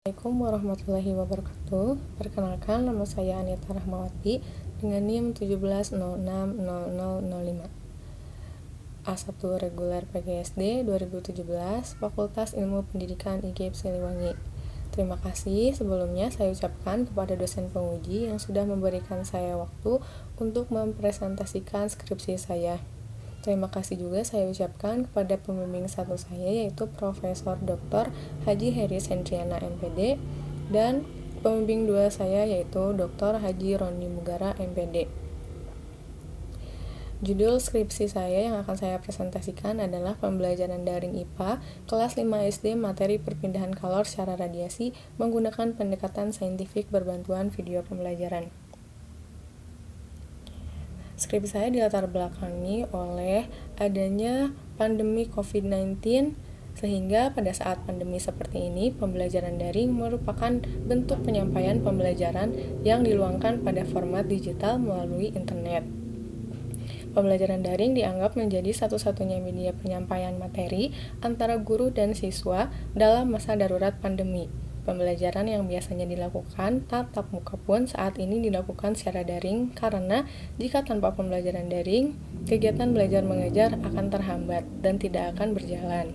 Assalamualaikum warahmatullahi wabarakatuh. Perkenalkan, nama saya Anita Rahmawati dengan NIM 17060005. A1 Reguler PGSD 2017, Fakultas Ilmu Pendidikan IGIP Siliwangi. Terima kasih sebelumnya saya ucapkan kepada dosen penguji yang sudah memberikan saya waktu untuk mempresentasikan skripsi saya. Terima kasih juga saya ucapkan kepada pembimbing satu saya, yaitu Profesor Dr. Haji Heris Hendriana MPD, dan pembimbing dua saya, yaitu Dr. Haji Rondi Mugara MPD. Judul skripsi saya yang akan saya presentasikan adalah Pembelajaran Daring IPA kelas 5 SD materi perpindahan kalor secara radiasi menggunakan pendekatan saintifik berbantuan video pembelajaran. Skripsi saya dilatar belakangi oleh adanya pandemi COVID-19, sehingga pada saat pandemi seperti ini, pembelajaran daring merupakan bentuk penyampaian pembelajaran yang diluangkan pada format digital melalui internet. Pembelajaran daring dianggap menjadi satu-satunya media penyampaian materi antara guru dan siswa dalam masa darurat pandemi. Pembelajaran yang biasanya dilakukan tatap muka pun saat ini dilakukan secara daring karena jika tanpa pembelajaran daring, kegiatan belajar mengajar akan terhambat dan tidak akan berjalan.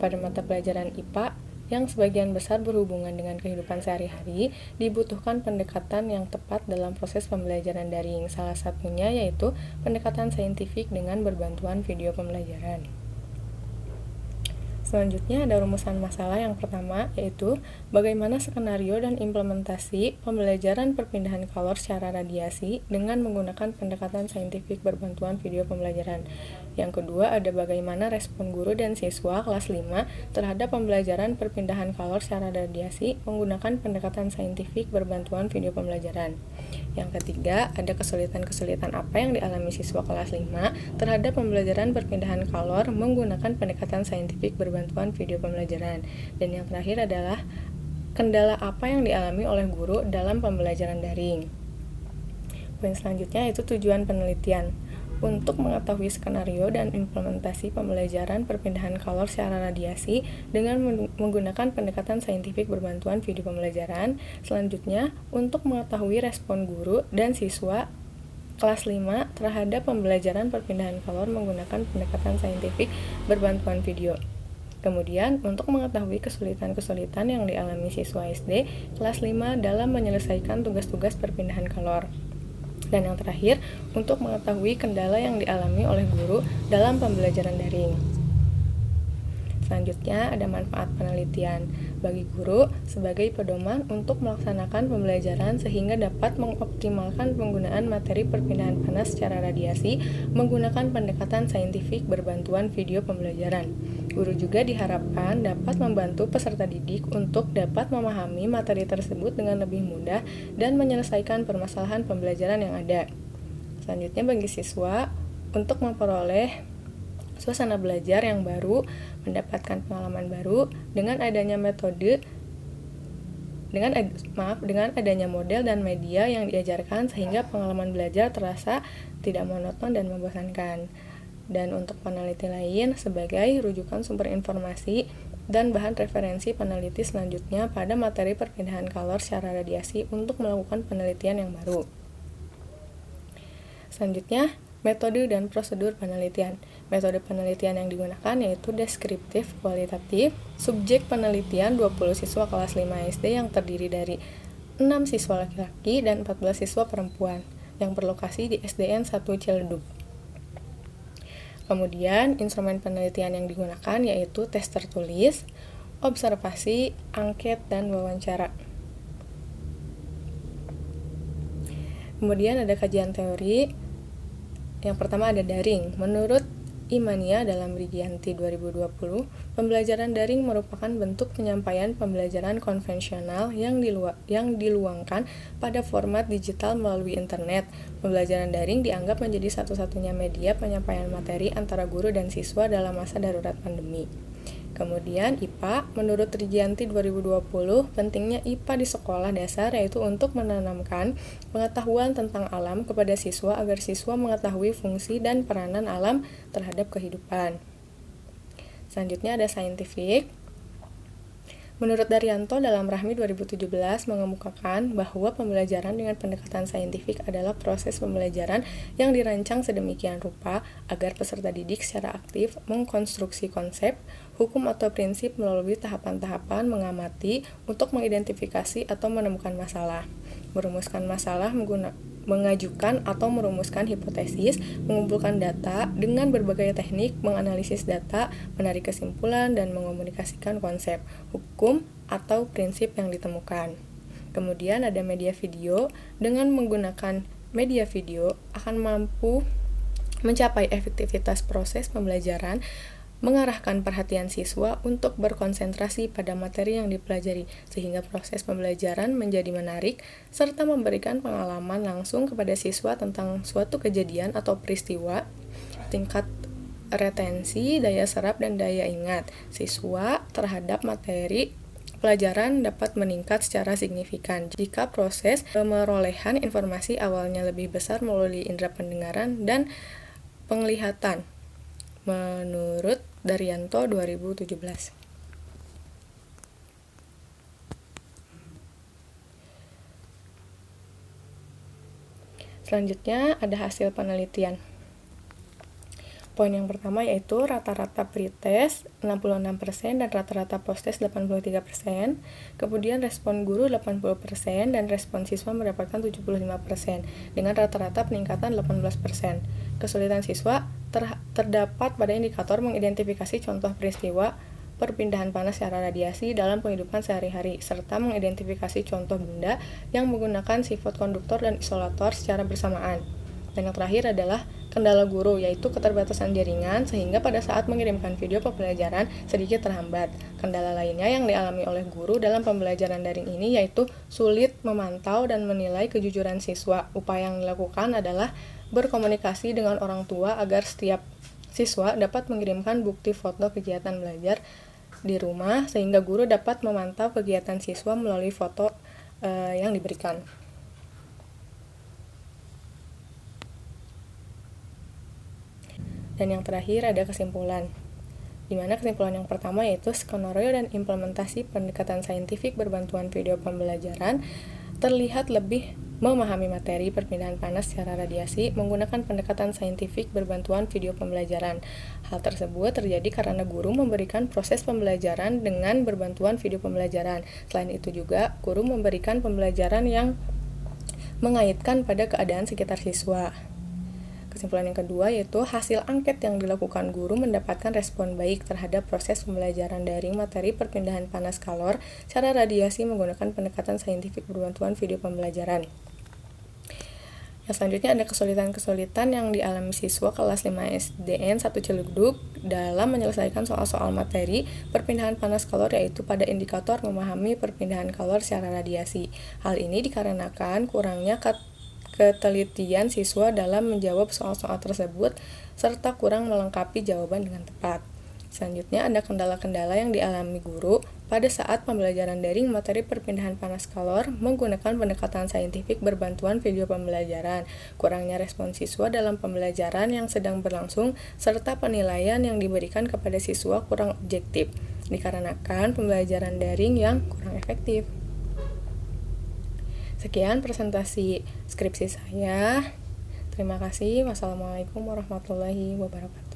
Pada mata pelajaran IPA yang sebagian besar berhubungan dengan kehidupan sehari-hari, dibutuhkan pendekatan yang tepat dalam proses pembelajaran daring. Salah satunya yaitu pendekatan saintifik dengan berbantuan video pembelajaran. Selanjutnya ada rumusan masalah yang pertama, yaitu bagaimana skenario dan implementasi pembelajaran perpindahan kalor secara radiasi dengan menggunakan pendekatan saintifik berbantuan video pembelajaran. Yang kedua ada bagaimana respon guru dan siswa kelas 5 terhadap pembelajaran perpindahan kalor secara radiasi menggunakan pendekatan saintifik berbantuan video pembelajaran. Yang ketiga ada kesulitan-kesulitan apa yang dialami siswa kelas 5 terhadap pembelajaran perpindahan kalor menggunakan pendekatan saintifik berbantuan video pembelajaran. Dan yang terakhir adalah kendala apa yang dialami oleh guru dalam pembelajaran daring. Poin selanjutnya yaitu tujuan penelitian. Untuk mengetahui skenario dan implementasi pembelajaran perpindahan kalor secara radiasi dengan menggunakan pendekatan saintifik berbantuan video pembelajaran. Selanjutnya, untuk mengetahui respon guru dan siswa kelas 5 terhadap pembelajaran perpindahan kalor menggunakan pendekatan saintifik berbantuan video. Kemudian, untuk mengetahui kesulitan-kesulitan yang dialami siswa SD kelas 5 dalam menyelesaikan tugas-tugas perpindahan kalor. Dan yang terakhir, untuk mengetahui kendala yang dialami oleh guru dalam pembelajaran daring. Selanjutnya, ada manfaat penelitian bagi guru sebagai pedoman untuk melaksanakan pembelajaran sehingga dapat mengoptimalkan penggunaan materi perpindahan panas secara radiasi menggunakan pendekatan saintifik berbantuan video pembelajaran. Guru juga diharapkan dapat membantu peserta didik untuk dapat memahami materi tersebut dengan lebih mudah dan menyelesaikan permasalahan pembelajaran yang ada. Selanjutnya bagi siswa untuk memperoleh suasana belajar yang baru, mendapatkan pengalaman baru dengan adanya dengan adanya model dan media yang diajarkan sehingga pengalaman belajar terasa tidak monoton dan membosankan. Dan untuk peneliti lain sebagai rujukan sumber informasi dan bahan referensi peneliti selanjutnya pada materi perpindahan kalor secara radiasi untuk melakukan penelitian yang baru. Selanjutnya, metode dan prosedur penelitian. Metode penelitian yang digunakan yaitu deskriptif kualitatif. Subjek penelitian 20 siswa kelas 5 SD yang terdiri dari 6 siswa laki-laki dan 14 siswa perempuan yang berlokasi di SDN 1 Ciledug. Kemudian, instrumen penelitian yang digunakan yaitu tes tertulis, observasi, angket, dan wawancara. Kemudian ada kajian teori. Yang pertama ada daring. Menurut Imania dalam Rigianti 2020, pembelajaran daring merupakan bentuk penyampaian pembelajaran konvensional yang diluangkan pada format digital melalui internet. Pembelajaran daring dianggap menjadi satu-satunya media penyampaian materi antara guru dan siswa dalam masa darurat pandemi. Kemudian IPA, menurut Rigianti 2020, pentingnya IPA di sekolah dasar yaitu untuk menanamkan pengetahuan tentang alam kepada siswa agar siswa mengetahui fungsi dan peranan alam terhadap kehidupan. Selanjutnya ada saintifik. Menurut Daryanto, dalam Rahmi 2017 mengemukakan bahwa pembelajaran dengan pendekatan saintifik adalah proses pembelajaran yang dirancang sedemikian rupa agar peserta didik secara aktif mengkonstruksi konsep, hukum atau prinsip melalui tahapan-tahapan mengamati untuk mengidentifikasi atau menemukan masalah, merumuskan masalah mengajukan atau merumuskan hipotesis, mengumpulkan data dengan berbagai teknik, menganalisis data, menarik kesimpulan, dan mengomunikasikan konsep, hukum, atau prinsip yang ditemukan. Kemudian ada media video. Dengan menggunakan media video akan mampu mencapai efektivitas proses pembelajaran, mengarahkan perhatian siswa untuk berkonsentrasi pada materi yang dipelajari, sehingga proses pembelajaran menjadi menarik, serta memberikan pengalaman langsung kepada siswa tentang suatu kejadian atau peristiwa, tingkat retensi, daya serap, dan daya ingat siswa terhadap materi pelajaran dapat meningkat secara signifikan jika proses pemerolehan informasi awalnya lebih besar melalui indera pendengaran dan penglihatan. Menurut Daryanto 2017. Selanjutnya ada hasil penelitian. Poin yang pertama yaitu rata-rata pretest 66% dan rata-rata posttest 83%. Kemudian respon guru 80% dan respon siswa mendapatkan 75% dengan rata-rata peningkatan 18%. Kesulitan siswa terdapat pada indikator mengidentifikasi contoh peristiwa perpindahan panas secara radiasi dalam kehidupan sehari-hari, serta mengidentifikasi contoh benda yang menggunakan sifat konduktor dan isolator secara bersamaan. Dan yang terakhir adalah kendala guru, yaitu keterbatasan jaringan sehingga pada saat mengirimkan video pembelajaran sedikit terhambat. Kendala lainnya yang dialami oleh guru dalam pembelajaran daring ini yaitu sulit memantau dan menilai kejujuran siswa. Upaya yang dilakukan adalah berkomunikasi dengan orang tua agar setiap siswa dapat mengirimkan bukti foto kegiatan belajar di rumah sehingga guru dapat memantau kegiatan siswa melalui foto yang diberikan. Dan yang terakhir ada kesimpulan, di mana kesimpulan yang pertama yaitu skenario dan implementasi pendekatan saintifik berbantuan video pembelajaran terlihat lebih memahami materi perpindahan panas secara radiasi menggunakan pendekatan saintifik berbantuan video pembelajaran. Hal tersebut terjadi karena guru memberikan proses pembelajaran dengan berbantuan video pembelajaran. Selain itu juga, guru memberikan pembelajaran yang mengaitkan pada keadaan sekitar siswa. Kesimpulan yang kedua yaitu hasil angket yang dilakukan guru mendapatkan respon baik terhadap proses pembelajaran daring materi perpindahan panas kalor secara radiasi menggunakan pendekatan saintifik berbantuan video pembelajaran. Yang selanjutnya ada kesulitan-kesulitan yang dialami siswa kelas 5 SDN 1 Ciledug dalam menyelesaikan soal-soal materi perpindahan panas kalor yaitu pada indikator memahami perpindahan kalor secara radiasi. Hal ini dikarenakan kurangnya ketelitian siswa dalam menjawab soal-soal tersebut serta kurang melengkapi jawaban dengan tepat. Selanjutnya ada kendala-kendala yang dialami guru pada saat pembelajaran daring materi perpindahan panas kalor menggunakan pendekatan saintifik berbantuan video pembelajaran, kurangnya respon siswa dalam pembelajaran yang sedang berlangsung, serta penilaian yang diberikan kepada siswa kurang objektif, dikarenakan pembelajaran daring yang kurang efektif. Sekian presentasi skripsi saya. Terima kasih. Wassalamualaikum warahmatullahi wabarakatuh.